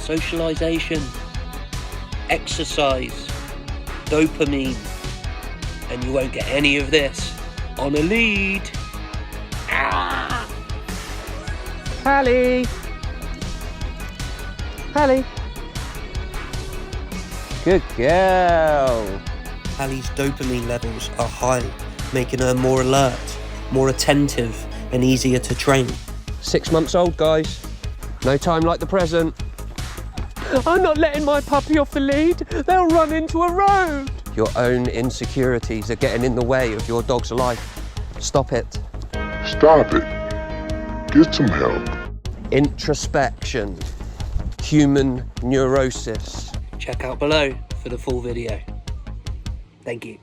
socialization, exercise, dopamine, and you won't get any of this on a lead. Ah! Hallie! Hallie! Good girl! Hallie's dopamine levels are high, making her more alert, more attentive, and easier to train. 6 months old, guys. No time like the present. I'm not letting my puppy off the lead. They'll run into a road. Your own insecurities are getting in the way of your dog's life. Stop it. Stop it. Get some help. Introspection. Human neurosis. Check out below for the full video. Thank you.